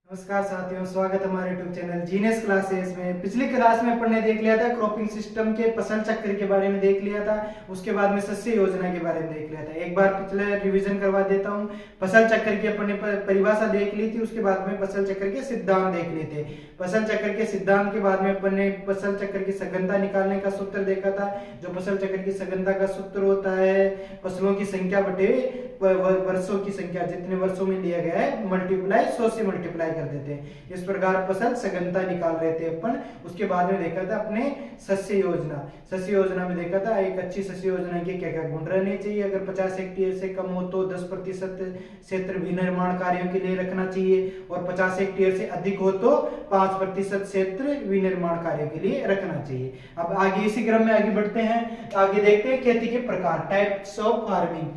नमस्कार साथियों, स्वागत है हमारे यूट्यूब चैनल जीनियस क्लासेस में। पिछली क्लास में अपन ने देख लिया था क्रॉपिंग सिस्टम के फसल चक्र के बारे में देख लिया था, उसके बाद में शस्य योजना के बारे में देख लिया था। एक बार पिछले रिवीजन करवा देता हूँ। फसल चक्र की अपन ने परिभाषा देख ली थी, उसके बाद में फसल चक्र के सिद्धांत देख लिए थे। फसल चक्र के सिद्धांत के बाद में अपन ने फसल चक्र की सघनता निकालने का सूत्र देखा था। जो फसल चक्र की सघनता का सूत्र होता है फसलों की संख्या बटे वर्षों की संख्या, जितने वर्षों में लिया गया है मल्टीप्लाई 100 से मल्टीप्लाई कर देते हैं। इस प्रकार फसल सघनता निकाल रहे थे अपन। उसके बाद में देखा था अपने शस्य योजना। शस्य योजना में देखा था एक अच्छी शस्य योजना के क्या क्या गुण रहने चाहिए। अगर 50 हेक्टेयर से कम हो तो 10% क्षेत्र विनिर्माण कार्यों के लिए रखना चाहिए, और 50 हेक्टेयर से अधिक हो तो 5% क्षेत्र विनिर्माण कार्यों के लिए रखना चाहिए। अब आगे इसी क्रम में आगे बढ़ते हैं। आगे देखते हैं खेती के प्रकार, types of farming.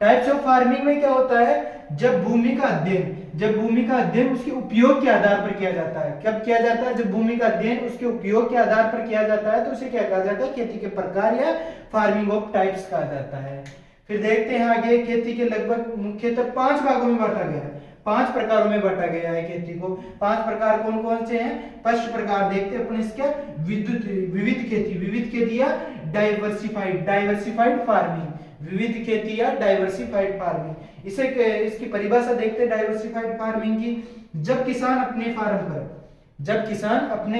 Types of farming में क्या होता है, जब भूमि का अध्ययन उसके उपयोग के आधार पर किया जाता है। कब किया जाता है? जब भूमि का अध्ययन उसके उपयोग के आधार पर किया जाता है तो उसे क्या कहा जाता है? खेती के प्रकार या फार्मिंग ऑफ टाइप्स कहा जाता है। फिर देखते हैं आगे, खेती के लगभग मुख्यतः 5 भागों में बांटा गया है, 5 प्रकारों में बांटा गया है खेती को। 5 प्रकार कौन कौन से हैं? फर्स्ट प्रकार देखते हैं अपन इसका विविध खेती या डाइवर्सिफाइड फार्मिंग। विविध खेती या डाइवर्सिफाइड फार्मिंग, इसे इसकी परिभाषा देखते हैं डाइवर्सिफाइड फार्मिंग की। जब किसान अपने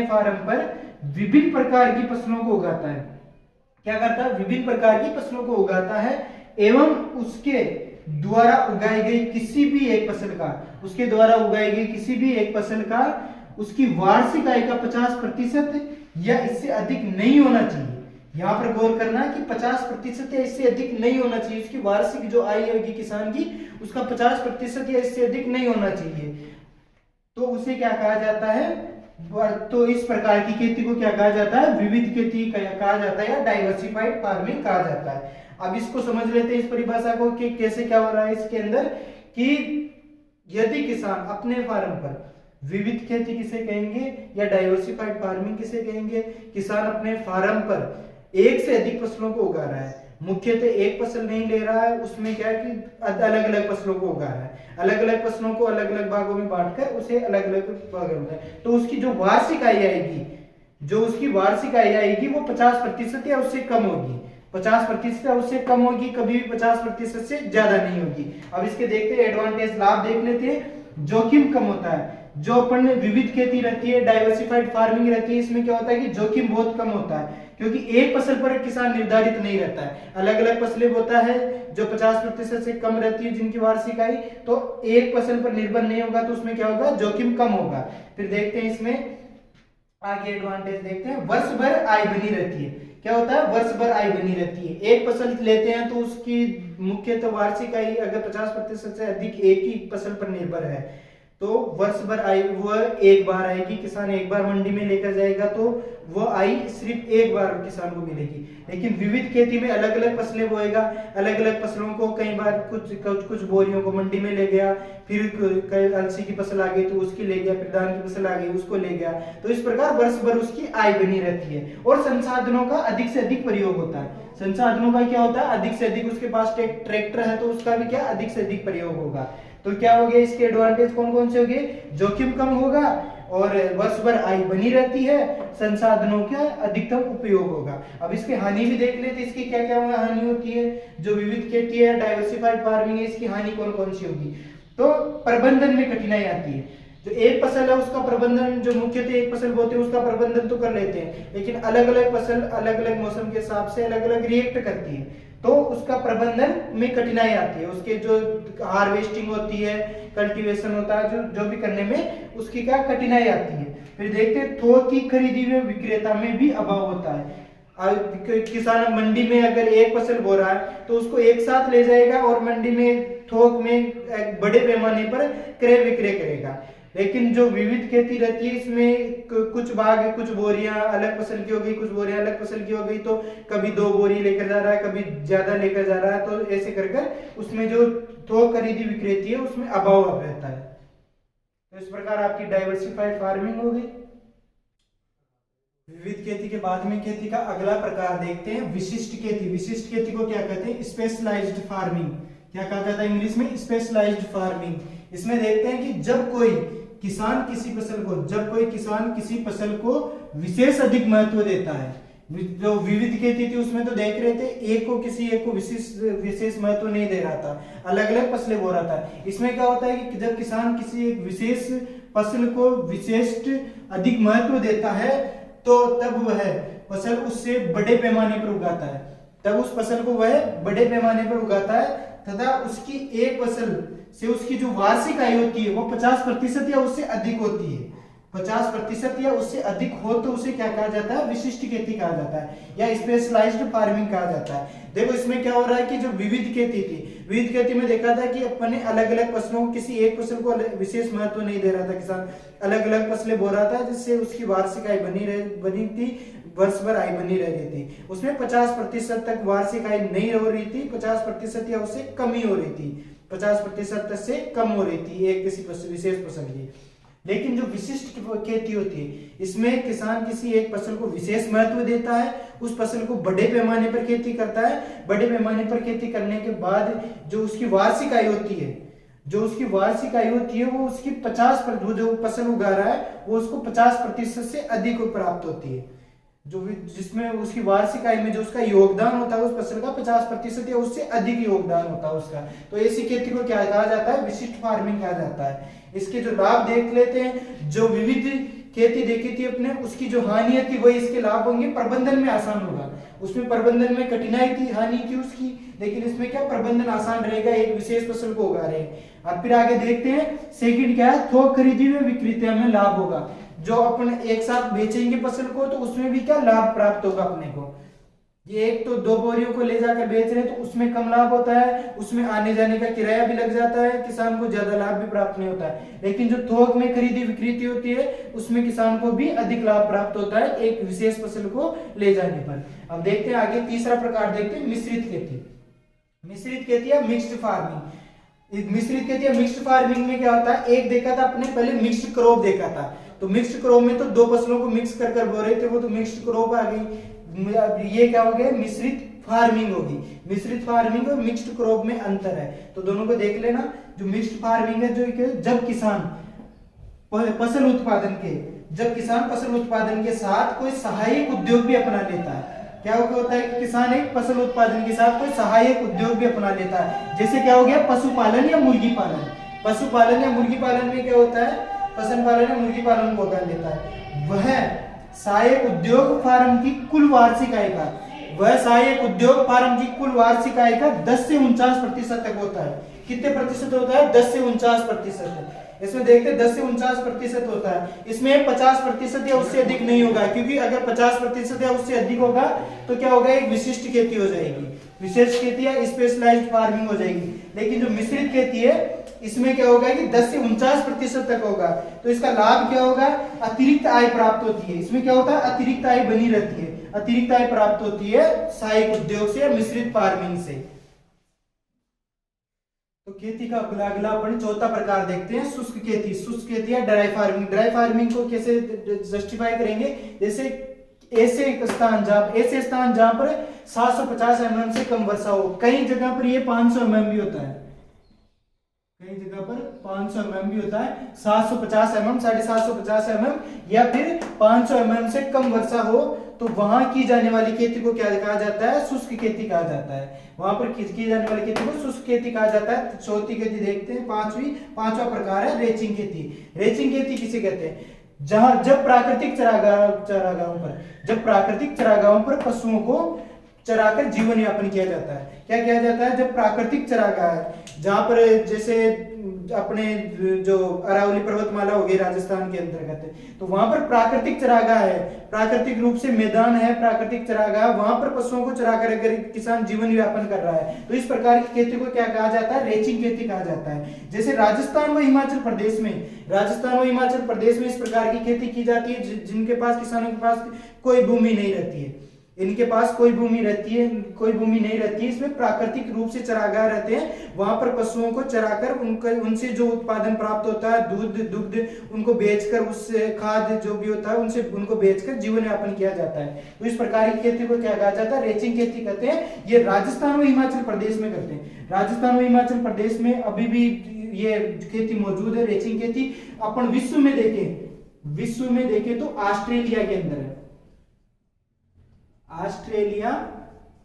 फार्म पर विभिन्न प्रकार की फसलों को उगाता है, क्या करता है? विभिन्न प्रकार की फसलों को उगाता है एवं उसके द्वारा उगाई गई किसी भी एक फसल का उसकी वार्षिक आय का 50% या इससे अधिक नहीं होना चाहिए। यहाँ पर गौर करना है कि 50% या इससे अधिक नहीं होना चाहिए। उसकी वार्षिक जो आय होगी किसान की, उसका 50% या इससे अधिक नहीं होना चाहिए। तो उसे क्या कहा जाता है? तो इस प्रकार की खेती को क्या कहा जाता है? विविध खेती कहा जाता है या डाइवर्सिफाइड फार्मिंग कहा जाता है। अब इसको समझ लेते हैं इस परिभाषा को कि कैसे क्या हो रहा है इसके अंदर, कि यदि किसान अपने फार्म पर, विविध खेती किसे कहेंगे या डाइवर्सिफाइड फार्मिंग किसे कहेंगे? किसान अपने फार्म पर एक से अधिक फसलों को उगा रहा है, मुख्यतः एक फसल नहीं ले रहा है, उसमें क्या है कि अलग अलग फसलों को उगा रहा है, अलग अलग फसलों को अलग अलग भागों में बांटकर उसे अलग अलग भागों में, तो उसकी जो वार्षिक आय आएगी वो 50% या उससे कम होगी। 50% या उससे कम होगी, कभी भी 50% से ज्यादा नहीं होगी। अब इसके देखते हैं एडवांटेज, लाभ देख लेते हैं। जोखिम कम होता है। जो अपन में विविध खेती रहती है, डाइवर्सिफाइड फार्मिंग रहती है, इसमें क्या होता है कि जोखिम बहुत कम होता है, क्योंकि एक फसल पर किसान निर्धारित नहीं रहता है, अलग अलग फसलें होता है जो 50% से कम रहती है जिनकी वार्षिक आय, तो एक फसल पर निर्भर नहीं होगा, तो उसमें क्या होगा? जोखिम कम होगा। फिर देखते हैं इसमें आगे एडवांटेज देखते हैं। वर्ष भर आय बनी रहती है। क्या होता है? वर्ष भर आय बनी रहती है। एक फसल लेते हैं तो उसकी मुख्यतः वार्षिक आय अगर 50% से अधिक एक ही फसल पर निर्भर है तो वर्ष भर आय वह एक बार आएगी। किसान एक बार मंडी में लेकर जाएगा तो वह आय सिर्फ एक बार किसान को मिलेगी। लेकिन विविध खेती में अलग अलग फसलें बोएगा, अलग अलग फसलों को कई बार कुछ बोरियों को मंडी में ले गया, फिर अलसी की फसल आ गई तो उसकी ले गया, फिर धान की फसल आ गई उसको ले गया। तो इस प्रकार वर्ष भर उसकी आय बनी रहती है। और संसाधनों का अधिक से अधिक प्रयोग होता है। संसाधनों का क्या होता है? अधिक से अधिक, उसके पास ट्रैक्टर है तो उसका भी क्या अधिक से अधिक प्रयोग होगा। तो क्या हो गया? इसके एडवांटेज कौन कौन से हो गए? जोखिम कम होगा और वर्ष भर आय बनी रहती है, संसाधनों का अधिकतम उपयोग होगा। अब इसकी हानि भी देख लेते, इसकी क्या क्या हानि होती है। जो विविध खेती है, डाइवर्सिफाइड फार्मिंग है, इसकी हानि कौन कौन सी होगी? तो प्रबंधन में कठिनाई आती है। जो एक फसल है उसका प्रबंधन, जो मुख्यतः एक फसल बोते हैं उसका प्रबंधन तो कर लेते हैं, लेकिन अलग अलग फसल अलग अलग मौसम के हिसाब से अलग अलग रिएक्ट करती है, तो उसका प्रबंधन में कठिनाई आती है। उसके जो हार्वेस्टिंग होती है, कल्टीवेशन होता है, जो भी करने में उसकी क्या कठिनाई आती है। फिर देखते हैं थोक की खरीदी में विक्रेता में भी अभाव होता है। किसान मंडी में अगर एक फसल बो रहा है तो उसको एक साथ ले जाएगा और मंडी में थोक में बड़े पैमाने पर क्रय विक्रय करेगा। लेकिन जो विविध खेती रहती है इसमें कुछ भाग, कुछ बोरियां अलग फसल की हो गई, कुछ बोरियां अलग फसल की हो गई, तो कभी 2 बोरी लेकर जा रहा है, कभी ज्यादा लेकर जा रहा है, तो ऐसे कर कर उसमें जो थोक खरीदी विक्रेती है उसमें अभाव रहता है। तो इस प्रकार आपकी डाइवर्सिफाइड फार्मिंग हो गई। विविध खेती के बाद में खेती का अगला प्रकार देखते हैं विशिष्ट खेती। विशिष्ट खेती को क्या कहते हैं? Specialised farming. क्या कहा जाता है इंग्लिश में? Specialised farming. इसमें देखते हैं कि जब कोई किसान किसी फसल को विशेष अधिक महत्व देता है। जो विविध खेती थी उसमें तो देख रहे थे एक को विशेष महत्व नहीं दे रहा था, अलग अलग फसलें बो रहा था। इसमें क्या होता है कि जब किसान किसी एक विशेष फसल को विशेष अधिक महत्व देता है तो तब वह फसल उससे बड़े पैमाने पर उगाता है, तथा उसकी एक फसल से उसकी जो वार्षिक आय होती है वो 50% या उससे अधिक होती है। 50% या उससे अधिक हो तो उसे क्या कहा जाता है? विशिष्ट खेती कहा जाता है या स्पेशलाइज्ड फार्मिंग कहा जाता है। देखो इसमें क्या हो रहा है कि जो विविध खेती थी, विविध खेती में देखा था कि अपने अलग अलग फसलों को, किसी एक फसल को विशेष महत्व नहीं दे रहा था किसान, अलग अलग फसलें बो रहा था जिससे उसकी वार्षिक आय बनी थी, वर्ष भर आय बनी रह रही थी। उसमें 50% तक वार्षिक आय नहीं हो रही थी, 50% या उससे कम ही हो रही थी, 50% से कम हो रही थी एक किसी विशेष फसल की। लेकिन जो विशिष्ट खेती होती है इसमें किसान किसी एक फसल को विशेष महत्व देता है, उस फसल को बड़े पैमाने पर खेती करता है। बड़े पैमाने पर खेती करने के बाद जो उसकी वार्षिक आय होती है, वो उसकी 50%, जो फसल उगा रहा है वो उसको 50% से अधिक प्राप्त होती है। जिसमें उसकी वार्षिक आय में जो उसका योगदान होता है उस फसल का 50% या उससे अधिक योगदान होता है उसका, तो ऐसी खेती को क्या कहा जाता है? विशिष्ट फार्मिंग कहा जाता है। इसके जो लाभ देख लेते हैं। जो विविध खेती देखी थी अपने, उसकी जो हानि थी वही इसके लाभ होंगे। प्रबंधन में आसान होगा, उसमें प्रबंधन में कठिनाई थी, हानि थी उसकी, लेकिन इसमें क्या प्रबंधन आसान रहेगा, एक विशेष फसल को उगा रहे हैं। अब फिर आगे देखते हैं सेकंड क्या है? थोक खरीदी में विक्रेता में लाभ होगा। जो अपन एक साथ बेचेंगे फसल को तो उसमें भी क्या लाभ प्राप्त होगा अपने को। ये एक तो 2 बोरियों को ले जाकर बेच रहे हैं तो उसमें कम लाभ होता है, उसमें आने जाने का किराया भी लग जाता है, किसान को ज्यादा लाभ भी प्राप्त नहीं होता है। लेकिन जो थोक में खरीदी बिक्री होती है उसमें किसान को भी अधिक लाभ प्राप्त होता है एक विशेष फसल को ले जाने पर। अब देखते हैं आगे तीसरा प्रकार देखते हैं मिश्रित खेती या मिक्स्ड फार्मिंग। मिक्स्ड फार्मिंग में क्या होता है? एक देखा था अपने पहले मिक्स्ड क्रॉप देखा था, तो मिक्स्ड क्रॉप में तो 2 फसलों को मिक्स कर बो रहे थे, वो तो मिक्स्ड क्रॉप आ गई। ये क्या हो गया? मिश्रित फार्मिंग होगी। मिश्रित फार्मिंग और मिक्स्ड क्रॉप में अंतर है, तो दोनों को देख लेना। जो मिक्स्ड फार्मिंग है, जब किसान फसल उत्पादन के साथ कोई सहायक उद्योग भी अपना लेता है। क्या होता है कि किसान एक फसल उत्पादन के साथ कोई सहायक उद्योग भी अपना लेता है। जैसे क्या हो गया? पशुपालन या मुर्गी पालन में क्या होता है? पशु पालन या मुर्गी पालन को कर लेता है। वह सहायक उद्योग फार्म की कुल वार्षिक आय का 10 से 49% तक होता है। कितने प्रतिशत होता है? 10 से 49%। इसमें देखते हैं 10 से 49% होता है। इसमें 50% या उससे अधिक नहीं होगा, क्योंकि अगर 50% या उससे अधिक होगा तो क्या होगा? एक विशिष्ट खेती हो जाएगी, विशेष खेती या स्पेशलाइज्ड फार्मिंग हो जाएगी। लेकिन जो मिश्रित खेती है इसमें क्या होगा कि 10 से 49% तक होगा। तो इसका लाभ क्या होगा? अतिरिक्त आय प्राप्त होती है। इसमें क्या होता है? अतिरिक्त आय बनी रहती है, अतिरिक्त आय प्राप्त होती है सहायक उद्योग से या मिश्रित फार्मिंग से। तो खेती का अगला अपन चौथा प्रकार देखते हैं शुष्क खेती या ड्राई फार्मिंग को कैसे जस्टिफाई करेंगे? जैसे ऐसे स्थान जहां पर 750 mm से कम वर्षा हो, कई जगह पर ये 500 mm भी होता है, कई जगह पर 500 mm भी होता है। 750 mm, 750 mm या फिर 500 mm से कम वर्षा हो तो वहां की जाने वाली खेती को क्या कहा जाता है? शुष्क खेती कहा जाता है। वहां पर की जाने वाली खेती को शुष्क खेती कहा जाता है। चौथी खेती देखते हैं, पांचवा प्रकार है रेचिंग खेती किसे कहते हैं? जब प्राकृतिक चरागाहों पर पशुओं को चराकर जीवन यापन किया जाता है। क्या किया जाता है? जब प्राकृतिक चरागाह है, जहां पर जैसे अपने जो अरावली पर्वतमाला हो गई राजस्थान के अंतर्गत, तो वहां पर प्राकृतिक चरागाह है, प्राकृतिक रूप से मैदान है, प्राकृतिक चरागाह, वहां पर पशुओं को चराकर अगर किसान जीवन यापन कर रहा है तो इस प्रकार की खेती को क्या कहा जाता है? रेचिंग खेती कहा जाता है। जैसे राजस्थान व हिमाचल प्रदेश में इस प्रकार की खेती की जाती है जिनके पास, किसानों के पास कोई भूमि नहीं रहती है। इनके पास कोई भूमि रहती है, कोई भूमि नहीं रहती है, इसमें प्राकृतिक रूप से चरागाह रहते हैं, वहां पर पशुओं को चराकर उनसे जो उत्पादन प्राप्त होता है, दूध दुग्ध उनको बेचकर, उससे खाद जो भी होता है उनसे उनको बेचकर जीवन यापन किया जाता है। तो इस प्रकार की खेती को क्या कहा जाता है? रेचिंग खेती कहते हैं। ये राजस्थान व हिमाचल प्रदेश में करते हैं। राजस्थान व हिमाचल प्रदेश में अभी भी ये खेती मौजूद है, रेचिंग खेती। अपन विश्व में देखें तो ऑस्ट्रेलिया के अंदर है, ऑस्ट्रेलिया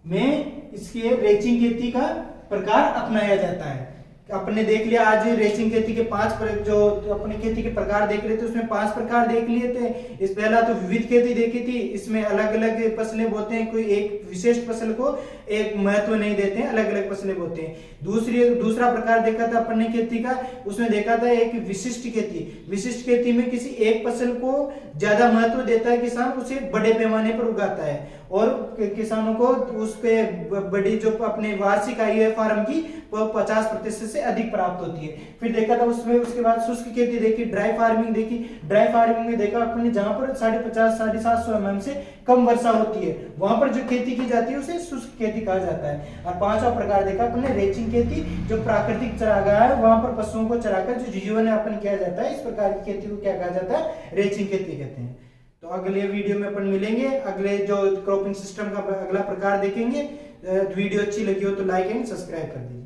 में इसके रेचिंग खेती का प्रकार अपनाया जाता है। अपने देख लिया आज रेचिंग खेती के 5 जो अपने खेती के प्रकार देख रहे थे, उसमें 5 प्रकार देख लिए थे। इस पहला तो विविध खेती देखी थी, इसमें अलग अलग फसलें बोते हैं, कोई एक विशेष फसल को एक महत्व नहीं देते हैं, अलग अलग फसलें बोते हैं। दूसरा प्रकार देखा था अपन ने खेती का, उसमें देखा था एक विशिष्ट खेती। विशिष्ट खेती में किसी एक फसल को ज्यादा महत्व देता है किसान, उसे बड़े पैमाने पर उगाता है और किसानों को उस पे बड़ी जो अपने वार्षिक आय है फार्म की वो 50% से अधिक प्राप्त होती है। फिर देखा था उसमें, उसके बाद शुष्क खेती देखी, ड्राई फार्मिंग देखी। ड्राई फार्मिंग में देखा अपने जहां पर 550 750 mm से कम वर्षा होती है, वहां पर जो खेती की जाती है उसे शुष्क खेती कहा जाता है। और 5वां प्रकार देखा अपने रेचिंग खेती, जो प्राकृतिक चरागाह है वहां पर पशुओं को चराकर जो जीवन यापन किया जाता है, इस प्रकार की खेती को क्या कहा जाता है? रेचिंग खेती कहते हैं। तो अगले वीडियो में अपन मिलेंगे, अगले जो क्रॉपिंग सिस्टम का अगला प्रकार देखेंगे। वीडियो अच्छी लगी हो तो लाइक एंड सब्सक्राइब कर दीजिए।